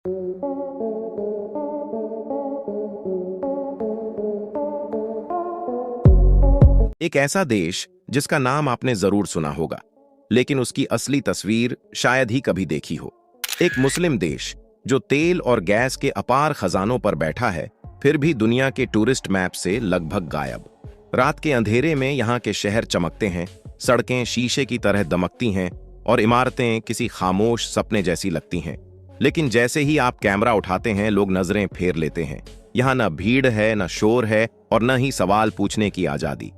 एक ऐसा देश जिसका नाम आपने जरूर सुना होगा, लेकिन उसकी असली तस्वीर शायद ही कभी देखी हो। एक मुस्लिम देश जो तेल और गैस के अपार खजानों पर बैठा है, फिर भी दुनिया के टूरिस्ट मैप से लगभग गायब। रात के अंधेरे में यहाँ के शहर चमकते हैं, सड़कें शीशे की तरह दमकती हैं और इमारतें किसी खामोश सपने जैसी लगती हैं। लेकिन जैसे ही आप कैमरा उठाते हैं, लोग नजरें फेर लेते हैं। यहाँ न भीड़ है, न शोर है और न ही सवाल पूछने की आजादी।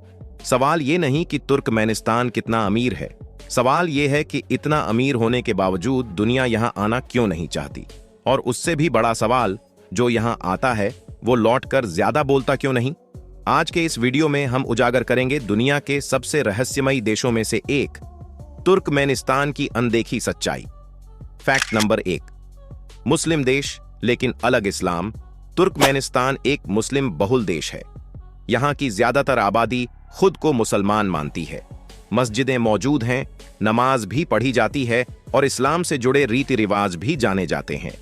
सवाल ये नहीं कि तुर्कमेनिस्तान कितना अमीर है, सवाल ये है कि इतना अमीर होने के बावजूद दुनिया यहाँ आना क्यों नहीं चाहती। और उससे भी बड़ा सवाल, जो यहाँ आता है वो लौटकर ज्यादा बोलता क्यों नहीं। आज के इस वीडियो में हम उजागर करेंगे दुनिया के सबसे रहस्यमयी देशों में से एक, तुर्कमेनिस्तान की अनदेखी सच्चाई। फैक्ट नंबर 1, मुस्लिम देश लेकिन अलग इस्लाम। तुर्कमेनिस्तान एक मुस्लिम बहुल देश है। यहाँ की ज्यादातर आबादी खुद को मुसलमान मानती है। मस्जिदें मौजूद हैं, नमाज भी पढ़ी जाती है और इस्लाम से जुड़े रीति रिवाज भी जाने जाते हैं।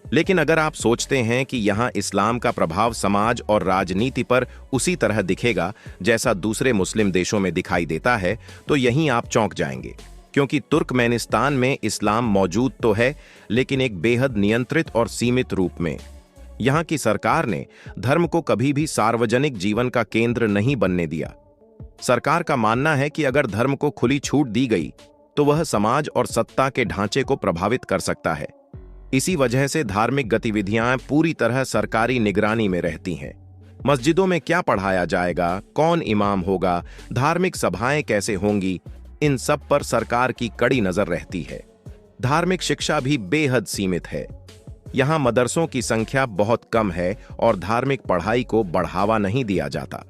लेकिन अगर आप सोचते हैं कि यहाँ इस्लाम का प्रभाव समाज और राजनीति पर उसी तरह दिखेगा जैसा दूसरे मुस्लिम देशों में दिखाई देता है, तो यहीं आप चौंक जाएंगे। क्योंकि तुर्कमेनिस्तान में इस्लाम मौजूद तो है, लेकिन एक बेहद नियंत्रित और सीमित रूप में। यहाँ की सरकार ने धर्म को कभी भी सार्वजनिक जीवन का केंद्र नहीं बनने दिया। सरकार का मानना है कि अगर धर्म को खुली छूट दी गई तो वह समाज और सत्ता के ढांचे को प्रभावित कर सकता है। इसी वजह से धार्मिक गतिविधियां पूरी तरह सरकारी निगरानी में रहती हैं। मस्जिदों में क्या पढ़ाया जाएगा, कौन इमाम होगा, धार्मिक सभाएं कैसे होंगी, इन सब पर सरकार की कड़ी नजर रहती है। धार्मिक शिक्षा भी बेहद सीमित है। यहाँ मदरसों की संख्या बहुत कम है और धार्मिक पढ़ाई को बढ़ावा नहीं दिया जाता।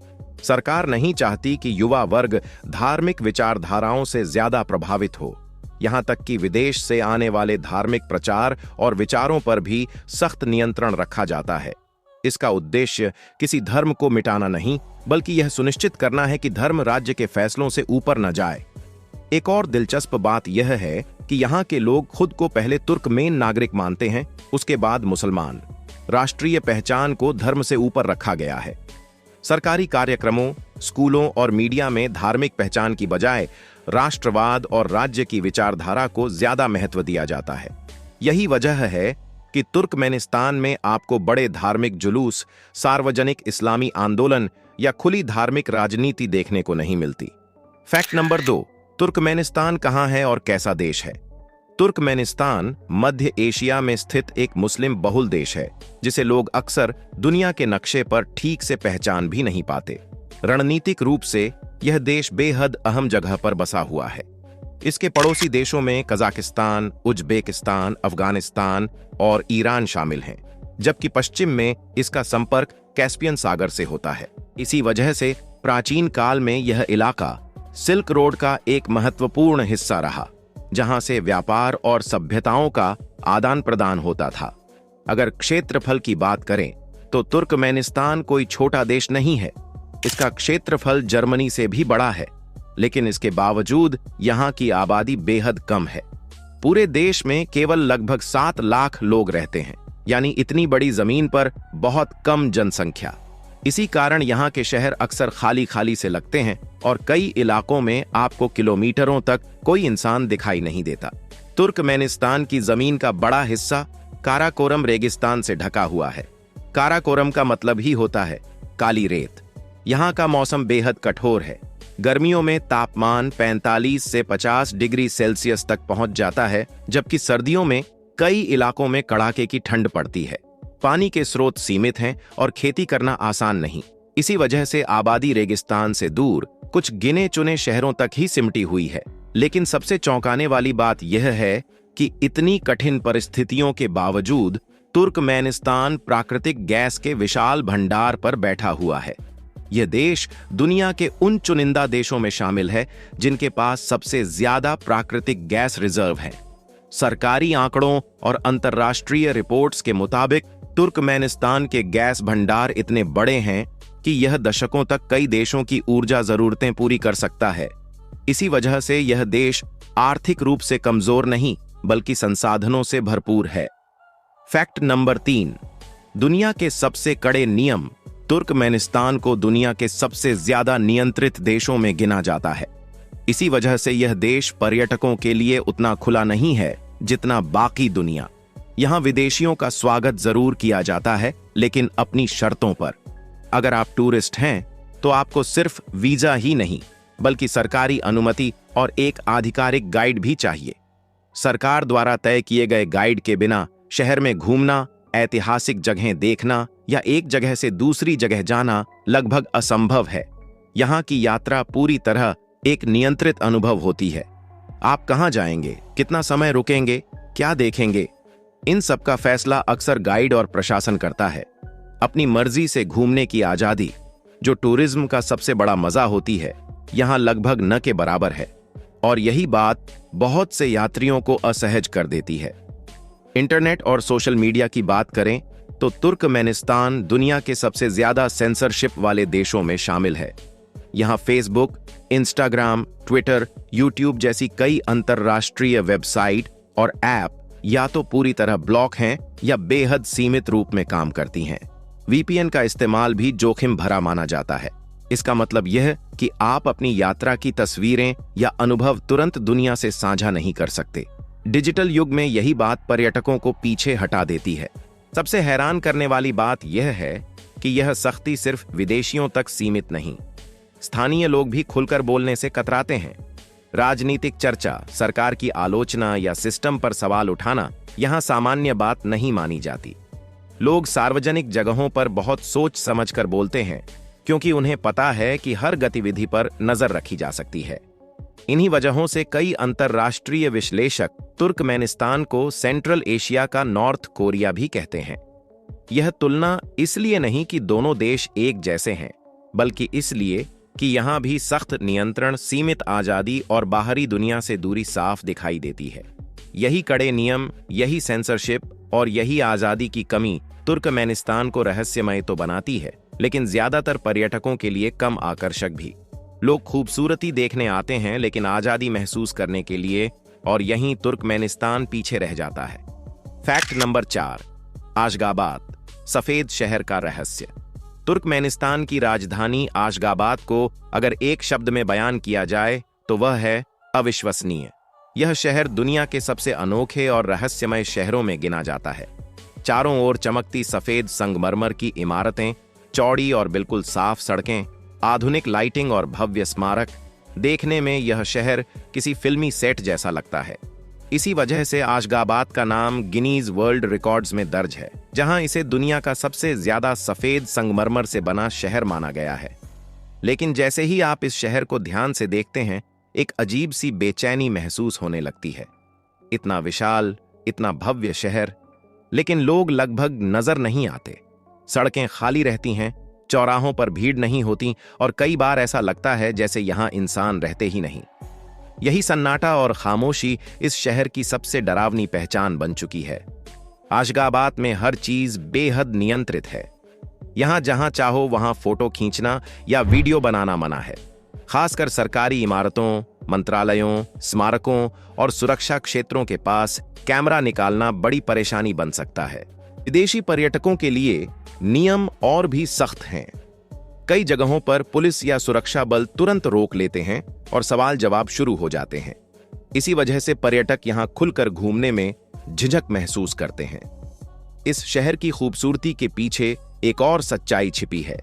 सरकार नहीं चाहती कि युवा वर्ग धार्मिक विचारधाराओं से ज्यादा प्रभावित हो। यहाँ तक कि विदेश से आने वाले धार्मिक प्रचार और विचारों पर भी सख्त नियंत्रण रखा जाता है। इसका उद्देश्य किसी धर्म को मिटाना नहीं, बल्कि यह सुनिश्चित करना है कि धर्म राज्य के फैसलों से ऊपर न जाए। एक और दिलचस्प बात यह है कि यहाँ के लोग खुद को पहले तुर्कमेन नागरिक मानते हैं, उसके बाद मुसलमान। राष्ट्रीय पहचान को धर्म से ऊपर रखा गया है। सरकारी कार्यक्रमों, स्कूलों और मीडिया में धार्मिक पहचान की बजाय राष्ट्रवाद और राज्य की विचारधारा को ज्यादा महत्व दिया जाता है। यही वजह है कि तुर्कमेनिस्तान में आपको बड़े धार्मिक जुलूस, सार्वजनिक इस्लामी आंदोलन या खुली धार्मिक राजनीति देखने को नहीं मिलती। फैक्ट नंबर 2, तुर्कमेनिस्तान कहाँ है और कैसा देश है। तुर्कमेनिस्तान मध्य एशिया में स्थित एक मुस्लिम बहुल देश है, जिसे लोग अक्सर दुनिया के नक्शे पर ठीक से पहचान भी नहीं पाते। रणनीतिक रूप से यह देश बेहद अहम जगह पर बसा हुआ है। इसके पड़ोसी देशों में कजाकिस्तान, उज्बेकिस्तान, अफगानिस्तान और ईरान शामिल हैं, जबकि पश्चिम में इसका संपर्क कैस्पियन सागर से होता है। इसी वजह से प्राचीन काल में यह इलाका सिल्क रोड का एक महत्वपूर्ण हिस्सा रहा, जहां से व्यापार और सभ्यताओं का आदान प्रदान होता था। अगर क्षेत्रफल की बात करें तो तुर्कमेनिस्तान कोई छोटा देश नहीं है। इसका क्षेत्रफल जर्मनी से भी बड़ा है, लेकिन इसके बावजूद यहाँ की आबादी बेहद कम है। पूरे देश में केवल लगभग 7 लाख लोग रहते हैं, यानी इतनी बड़ी जमीन पर बहुत कम जनसंख्या। इसी कारण यहाँ के शहर अक्सर खाली खाली से लगते हैं और कई इलाकों में आपको किलोमीटरों तक कोई इंसान दिखाई नहीं देता। तुर्कमेनिस्तान की जमीन का बड़ा हिस्सा काराकोरम रेगिस्तान से ढका हुआ है। काराकोरम का मतलब ही होता है काली रेत। यहाँ का मौसम बेहद कठोर है। गर्मियों में तापमान 45 से 50 डिग्री सेल्सियस तक पहुंच जाता है, जबकि सर्दियों में कई इलाकों में कड़ाके की ठंड पड़ती है। पानी के स्रोत सीमित हैं और खेती करना आसान नहीं। इसी वजह से आबादी रेगिस्तान से दूर कुछ गिने चुने शहरों तक ही सिमटी हुई है। लेकिन सबसे चौंकाने वाली बात यह है कि इतनी कठिन परिस्थितियों के बावजूद तुर्कमेनिस्तान प्राकृतिक गैस के विशाल भंडार पर बैठा हुआ है। यह देश दुनिया के उन चुनिंदा देशों में शामिल है जिनके पास सबसे ज्यादा प्राकृतिक गैस रिजर्व है। सरकारी आंकड़ों और अंतर्राष्ट्रीय रिपोर्ट्स के मुताबिक तुर्कमेनिस्तान के गैस भंडार इतने बड़े हैं कि यह दशकों तक कई देशों की ऊर्जा जरूरतें पूरी कर सकता है। इसी वजह से यह देश आर्थिक रूप से कमजोर नहीं बल्कि संसाधनों से भरपूर है। फैक्ट नंबर 3, दुनिया के सबसे कड़े नियम। तुर्कमेनिस्तान को दुनिया के सबसे ज्यादा नियंत्रित देशों में गिना जाता है। इसी वजह से यह देश पर्यटकों के लिए उतना खुला नहीं है जितना बाकी दुनिया। यहां विदेशियों का स्वागत जरूर किया जाता है, लेकिन अपनी शर्तों पर। अगर आप टूरिस्ट हैं तो आपको सिर्फ वीजा ही नहीं बल्कि सरकारी अनुमति और एक आधिकारिक गाइड भी चाहिए। सरकार द्वारा तय किए गए गाइड के बिना शहर में घूमना, ऐतिहासिक जगहें देखना या एक जगह से दूसरी जगह जाना लगभग असंभव है। यहाँ की यात्रा पूरी तरह एक नियंत्रित अनुभव होती है। आप कहाँ जाएंगे, कितना समय रुकेंगे, क्या देखेंगे, इन सब का फैसला अक्सर गाइड और प्रशासन करता है। अपनी मर्जी से घूमने की आजादी, जो टूरिज्म का सबसे बड़ा मजा होती है, यहाँ लगभग न के बराबर है, और यही बात बहुत से यात्रियों को असहज कर देती है। इंटरनेट और सोशल मीडिया की बात करें तो तुर्कमेनिस्तान दुनिया के सबसे ज्यादा सेंसरशिप वाले देशों में शामिल है। यहाँ फेसबुक, इंस्टाग्राम, ट्विटर, यूट्यूब जैसी कई अंतर्राष्ट्रीय वेबसाइट और ऐप या तो पूरी तरह ब्लॉक हैं या बेहद सीमित रूप में काम करती हैं। वीपीएन का इस्तेमाल भी जोखिम भरा माना जाता है। इसका मतलब यह कि आप अपनी यात्रा की तस्वीरें या अनुभव तुरंत दुनिया से साझा नहीं कर सकते। डिजिटल युग में यही बात पर्यटकों को पीछे हटा देती है। सबसे हैरान करने वाली बात यह है कि यह सख्ती सिर्फ विदेशियों तक सीमित नहीं, स्थानीय लोग भी खुलकर बोलने से कतराते हैं। राजनीतिक चर्चा, सरकार की आलोचना या सिस्टम पर सवाल उठाना यहां सामान्य बात नहीं मानी जाती। लोग सार्वजनिक जगहों पर बहुत सोच समझकर बोलते हैं, क्योंकि उन्हें पता है कि हर गतिविधि पर नजर रखी जा सकती है। इन्हीं वजहों से कई अंतर्राष्ट्रीय विश्लेषक तुर्कमेनिस्तान को सेंट्रल एशिया का नॉर्थ कोरिया भी कहते हैं। यह तुलना इसलिए नहीं कि दोनों देश एक जैसे हैं, बल्कि इसलिए कि यहां भी सख्त नियंत्रण, सीमित आजादी और बाहरी दुनिया से दूरी साफ दिखाई देती है। यही कड़े नियम, यही सेंसरशिप और यही आजादी की कमी तुर्कमेनिस्तान को रहस्यमय तो बनाती है, लेकिन ज्यादातर पर्यटकों के लिए कम आकर्षक भी। लोग खूबसूरती देखने आते हैं, लेकिन आजादी महसूस करने के लिए, और यहीं तुर्कमेनिस्तान पीछे रह जाता है। फैक्ट नंबर 4, आशगाबाद, सफेद शहर का रहस्य। तुर्कमेनिस्तान की राजधानी आशगाबाद को अगर एक शब्द में बयान किया जाए तो वह है अविश्वसनीय। यह शहर दुनिया के सबसे अनोखे और रहस्यमय शहरों में गिना जाता है। चारों ओर चमकती सफेद संगमरमर की इमारतें, चौड़ी और बिल्कुल साफ सड़कें, आधुनिक लाइटिंग और भव्य स्मारक। देखने में यह शहर किसी फिल्मी सेट जैसा लगता है। इसी वजह से आशगाबाद का नाम गिनीज वर्ल्ड रिकॉर्ड्स में दर्ज है, जहां इसे दुनिया का सबसे ज्यादा सफेद संगमरमर से बना शहर माना गया है। लेकिन जैसे ही आप इस शहर को ध्यान से देखते हैं, एक अजीब सी बेचैनी महसूस होने लगती है। इतना विशाल, इतना भव्य शहर, लेकिन लोग लगभग नजर नहीं आते। सड़कें खाली रहती हैं, चौराहों पर भीड़ नहीं होती, और कई बार ऐसा लगता है जैसे यहां इंसान रहते ही नहीं। यही सन्नाटा और खामोशी इस शहर की सबसे डरावनी पहचान बन चुकी है। आशगाबाद में हर चीज बेहद नियंत्रित है। यहां जहां चाहो वहां फोटो खींचना या वीडियो बनाना मना है। खासकर सरकारी इमारतों, मंत्रालयों, स्मारकों और सुरक्षा क्षेत्रों के पास कैमरा निकालना बड़ी परेशानी बन सकता है। विदेशी पर्यटकों के लिए नियम और भी सख्त हैं। कई जगहों पर पुलिस या सुरक्षा बल तुरंत रोक लेते हैं और सवाल जवाब शुरू हो जाते हैं। इसी वजह से पर्यटक यहां खुलकर घूमने में झिझक महसूस करते हैं। इस शहर की खूबसूरती के पीछे एक और सच्चाई छिपी है।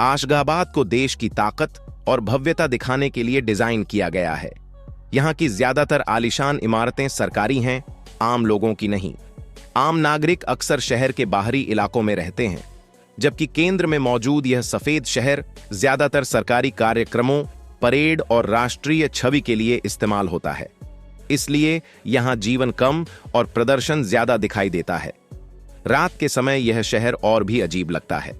आशगाबाद को देश की ताकत और भव्यता दिखाने के लिए डिजाइन किया गया है। यहाँ की ज्यादातर आलीशान इमारतें सरकारी हैं, आम लोगों की नहीं। आम नागरिक अक्सर शहर के बाहरी इलाकों में रहते हैं, जबकि केंद्र में मौजूद यह सफेद शहर ज्यादातर सरकारी कार्यक्रमों, परेड और राष्ट्रीय छवि के लिए इस्तेमाल होता है। इसलिए यहां जीवन कम और प्रदर्शन ज्यादा दिखाई देता है। रात के समय यह शहर और भी अजीब लगता है।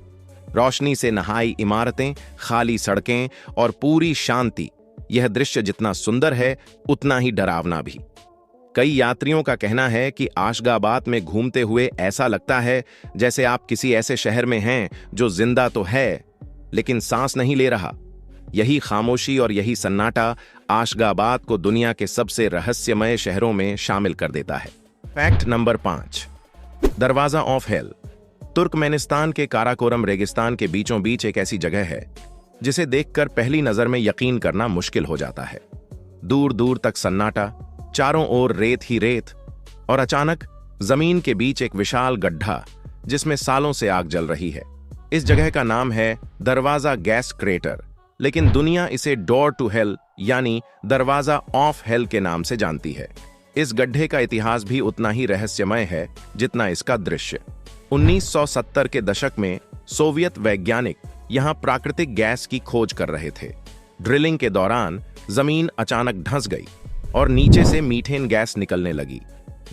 रोशनी से नहाई इमारतें, खाली सड़कें और पूरी शांति। यह दृश्य जितना सुंदर है, उतना ही डरावना भी। कई यात्रियों का कहना है कि आशगाबाद में घूमते हुए ऐसा लगता है जैसे आप किसी ऐसे शहर में हैं जो जिंदा तो है, लेकिन सांस नहीं ले रहा। यही खामोशी और यही सन्नाटा आशगाबाद को दुनिया के सबसे रहस्यमय शहरों में शामिल कर देता है। फैक्ट नंबर 5, दरवाजा ऑफ हेल तुर्कमेनिस्तान के काराकोरम रेगिस्तान के बीचों बीच एक ऐसी जगह है जिसे देखकर पहली नजर में यकीन करना मुश्किल हो जाता है। दूर दूर तक सन्नाटा, चारों ओर रेत ही रेत, और अचानक जमीन के बीच एक विशाल गड्ढा जिसमें सालों से आग जल रही है। इस जगह का नाम है दरवाजा गैस क्रेटर, लेकिन दुनिया इसे डोर टू हेल यानी दरवाजा ऑफ हेल के नाम से जानती है। इस गड्ढे का इतिहास भी उतना ही रहस्यमय है जितना इसका दृश्य। 1970 के दशक में सोवियत वैज्ञानिक यहां प्राकृतिक गैस की खोज कर रहे थे। ड्रिलिंग के दौरान जमीन अचानक धंस गई और नीचे से मीथेन गैस निकलने लगी।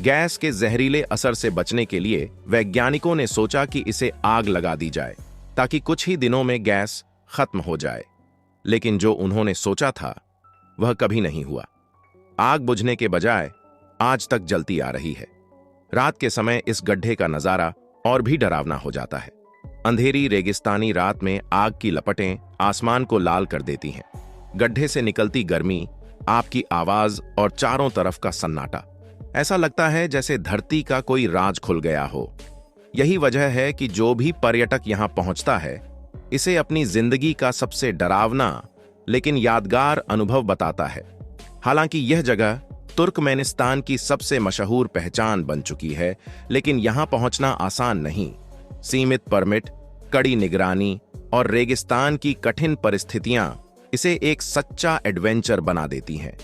गैस के जहरीले असर से बचने के लिए वैज्ञानिकों ने सोचा कि इसे आग लगा दी जाए ताकि कुछ ही दिनों में गैस खत्म हो जाए। लेकिन जो उन्होंने सोचा था वह कभी नहीं हुआ। आग बुझने के बजाय आज तक जलती आ रही है। रात के समय इस गड्ढे का नजारा और भी डरावना हो जाता है। अंधेरी रेगिस्तानी रात में आग की लपटें आसमान को लाल कर देती हैं। गड्ढे से निकलती गर्मी, आपकी आवाज और चारों तरफ का सन्नाटा, ऐसा लगता है जैसे धरती का कोई राज खुल गया हो। यही वजह है कि जो भी पर्यटक यहां पहुंचता है इसे अपनी जिंदगी का सबसे डरावना लेकिन यादगार अनुभव बताता है। हालांकि यह जगह तुर्कमेनिस्तान की सबसे मशहूर पहचान बन चुकी है, लेकिन यहां पहुंचना आसान नहीं। सीमित परमिट, कड़ी निगरानी और रेगिस्तान की कठिन परिस्थितियां इसे एक सच्चा एडवेंचर बना देती हैं।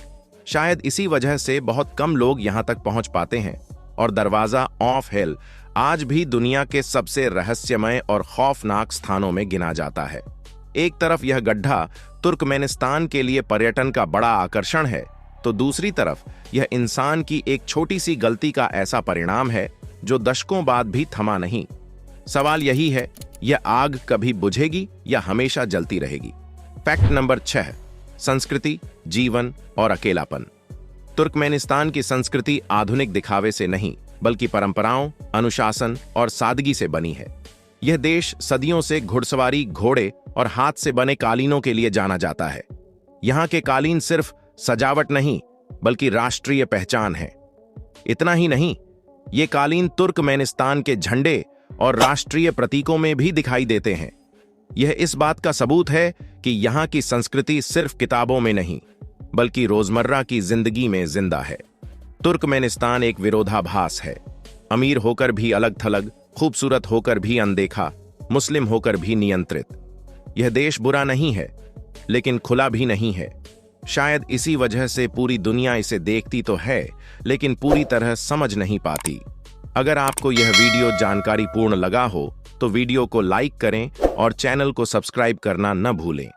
शायद इसी वजह से बहुत कम लोग यहां तक पहुंच पाते हैं और दरवाजा ऑफ हेल आज भी दुनिया के सबसे रहस्यमय और खौफनाक स्थानों में गिना जाता है। एक तरफ यह गड्ढा तुर्कमेनिस्तान के लिए पर्यटन का बड़ा आकर्षण है, तो दूसरी तरफ यह इंसान की एक छोटी सी गलती का ऐसा परिणाम है जो दशकों बाद भी थमा नहीं। सवाल यही है, यह आग कभी बुझेगी या हमेशा जलती रहेगी? फैक्ट नंबर 6, संस्कृति, जीवन और अकेलापन। तुर्कमेनिस्तान की संस्कृति आधुनिक दिखावे से नहीं बल्कि परंपराओं, अनुशासन और सादगी से बनी है। यह देश सदियों से घुड़सवारी, घोड़े और हाथ से बने कालीनों के लिए जाना जाता है। यहाँ के कालीन सिर्फ सजावट नहीं बल्कि राष्ट्रीय पहचान है। इतना ही नहीं, ये कालीन तुर्कमेनिस्तान के झंडे और राष्ट्रीय प्रतीकों में भी दिखाई देते हैं। यह इस बात का सबूत है कि यहाँ की संस्कृति सिर्फ किताबों में नहीं बल्कि रोजमर्रा की जिंदगी में जिंदा है। तुर्कमेनिस्तान एक विरोधाभास है। अमीर होकर भी अलग-थलग, खूबसूरत होकर भी अनदेखा, मुस्लिम होकर भी नियंत्रित। यह देश बुरा नहीं है लेकिन खुला भी नहीं है। शायद इसी वजह से पूरी दुनिया इसे देखती तो है लेकिन पूरी तरह समझ नहीं पाती। अगर आपको यह वीडियो जानकारीपूर्ण लगा हो तो वीडियो को लाइक करें और चैनल को सब्सक्राइब करना न भूलें।